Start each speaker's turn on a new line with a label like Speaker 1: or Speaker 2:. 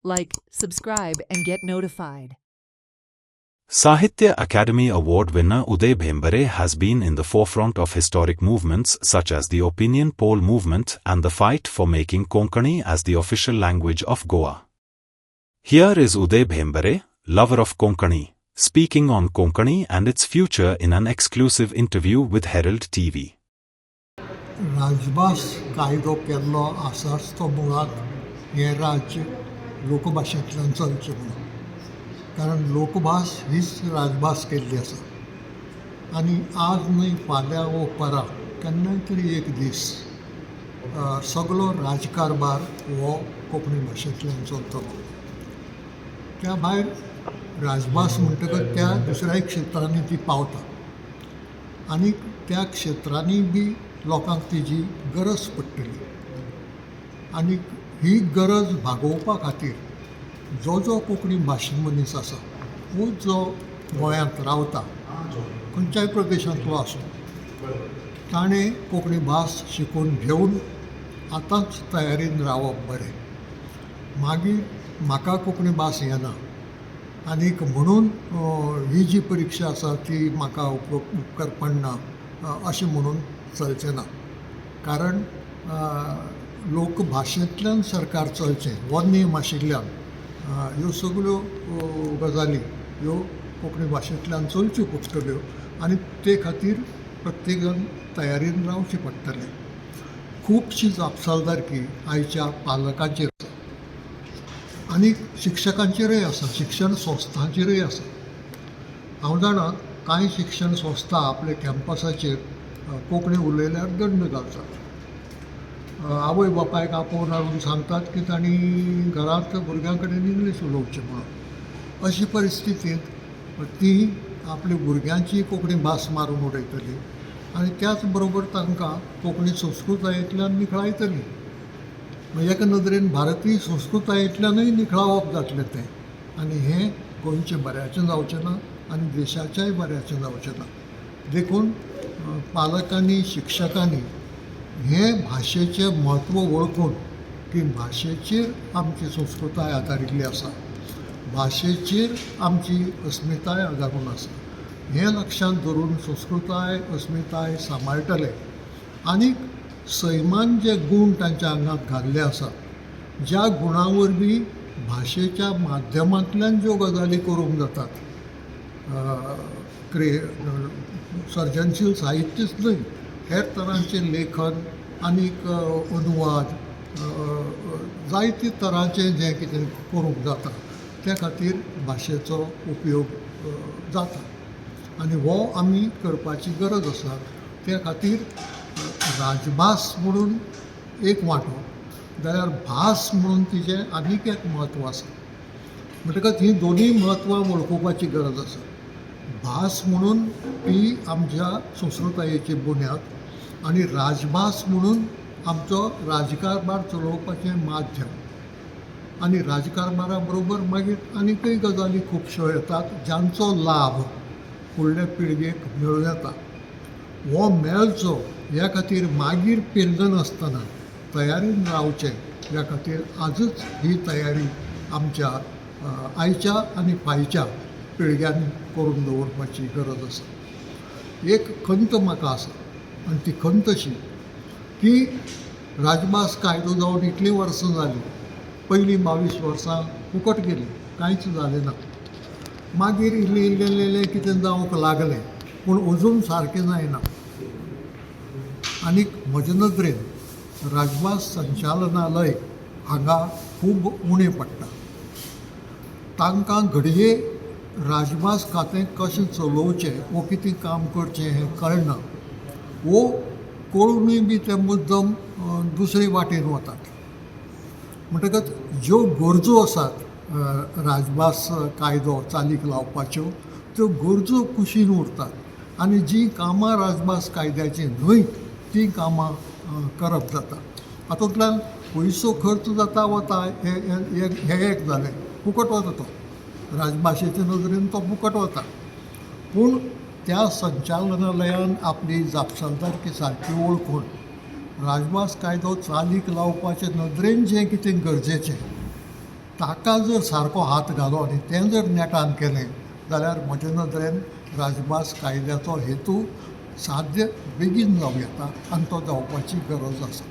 Speaker 1: Like, subscribe, and get notified.
Speaker 2: Sahitya Academy Award winner Uday Bhembare has been in the forefront of historic movements such as the opinion poll movement and the fight for making Konkani as the official language of Goa. Here is Uday Bhembare, lover of Konkani, speaking on Konkani and its future in an exclusive interview with Herald TV.
Speaker 3: राजभास कायदो केल्लो आसाच तो मुळात हे राज्य लोकभाशेंतल्यान चलचें म्हणून, कारण लोकभास हीच राजभास केल्ली आसा आनी आज न्हय फाल्यां वो परां केन्नाय तरी एक दीस सगळो राजकारभार हो कोंकणी भाशेंतल्यान चलतलो. त्या भायर राजभास म्हणटकच त्या दुसऱ्या क्षेत्रांनी ती पावता आनी त्या क्षेत्रांनी बी लोकांक तिजी गरज पडटली आनी ही गरज भागोवपा खातीर जो कोंकणी भाशीक मनीस आसा वो जो गोंयांत रावता खंयच्याय प्रदेशांतलो आसूं ताणें कोंकणी भास शिकून घेवन आतांच तयारीन रावप बरें. मागीर म्हाका कोंकणी भास येना आनीक म्हणून ही जी परिक्षा आसा ती म्हाका उपकार पडना अशें म्हणून चलचें ना. कारण लोकभाशेंतल्यान सरकार चलचें हो नेम आशिल्ल्यान ह्यो सगळ्यो गजाली ह्यो कोंकणी भाशेंतल्यान चलच्यो पडटल्यो आनी ते खातीर प्रत्येक जाण तयारीन रावचें पडटलें. खुबशी जापसालदारकी आयच्या पालकांचेर आसा आनी शिक्षकांचेरूय आसा, शिक्षण संस्थांचेरूय आसा. हांव जाणा कांय शिक्षण संस्था आपल्या कॅम्पसाचेर कोंकणी उलयल्यार दंड घालतात. आवय बापायक आपोवन हाडून सांगतात की तांणी घरांत भुरग्यां कडेन इंग्लीश उलोवचें म्हणून. अशी परिस्थितींत ती आपल्या भुरग्यांची कोंकणी भास मारून उडयतली आनी त्याच बरोबर तांकां कोंकणी संस्कृतायेंतल्यान निखळायतली. एका नदरेन भारतीय संस्कृतायेंतल्यानूय निखळावप जातलें तें आनी हें गोंयचें बऱ्याचें जावचें ना आनी देशाच्याय बऱ्याचें जावचें ना. देखून पालकांनी शिक्षकांनी हे भाशेचें म्हत्व वळखून की भाशेचेर आमची संस्कृताय आदारिल्ली आसा, भाशेचेर आमची अस्मिताय आदारून आसा हें लक्षांत धरून संस्कृताय अस्मिताय सांबाळटले आनीक सैमान जे गूण तांच्या आंगांत घाल्ले आसात, ज्या गुणां वरवीं भाशेच्या माध्यमांतल्यान ज्यो गजाली करूंक जातात, सर्जनशील साहित्यच न्हय हेर तरांचें लेखन आनीक अनुवाद जायते तरांचें जें कितें करूंक जाता त्या खातीर भाशेचो उपयोग जाता आनी हो आमी करपाची गरज आसा. त्या खातीर राजभास म्हणून एक वांटो जाल्यार भास म्हणून तिजें आनीक एक म्हत्व आसा. म्हणटकच ही दोनूय म्हत्वां वळखुपाची गरज आसा. भास म्हणून ती आमच्या संस्कृतायेची बुन्याद आनी राजभास म्हणून आमचो राजकारभार चलोवपाचें माध्यम आनी राजकारभारा बरोबर मागीर आनीकय गजाली खुबश्यो येतात जांचो लाभ फुडल्या पिळगेक मेळूं येता. हो मेळचो ह्या खातीर मागीर पिळग नासतना तयारीन रावचें ह्या खातीर आजच ही तयारी आमच्या आयच्या आनी फायच्या पिळग्यांनी करून दवरपाची गरज आसा. एक खंत म्हाका आसा आनी ती खंत अशी की राजभास कायदो जावन इतलीं वर्सां जालीं, पयलीं 22 वर्सां फुकट गेलीं, कांयच जालें ना. मागीर इल्लें इल्लें इल्लें कितें जावंक लागलें पूण अजून सारकें जायना. आनीक म्हजे नदरेन राजभास संचालनालय हांगा खूब उणें पडटा. तांकां घडये राजभास खातें कशें चलोवचें वो कितें काम करचें हें कळना, वो कळूनय बी ते मुद्दम दुसरे वाटेन वतात. म्हणटकच ज्यो गरजो आसात राजभास कायदो चालीक लावपाच्यो त्यो गरजो कुशीन उरतात आनी जीं कामां राजभास कायद्याचीं न्हय तीं कामां करप जाता. हातूंतल्यान पयसो खर्च जाता वता हें एक जालें, फुकट वता तो राजभाशेचे नदरेन तो फुकट वता. पूण त्या संचालनालयान आपली जापसालदारकी सारकी वळखून राजभास कायदो चालीक लावपाचे नदरेन जें कितें गरजेचें ताका जर सारको हात घालो आनी तें जर नेटान केलें जाल्यार म्हजे नदरेन राजभास कायद्याचो हेतू साध्य बेगीन जावं येता आनी तो जावपाची गरज आसा.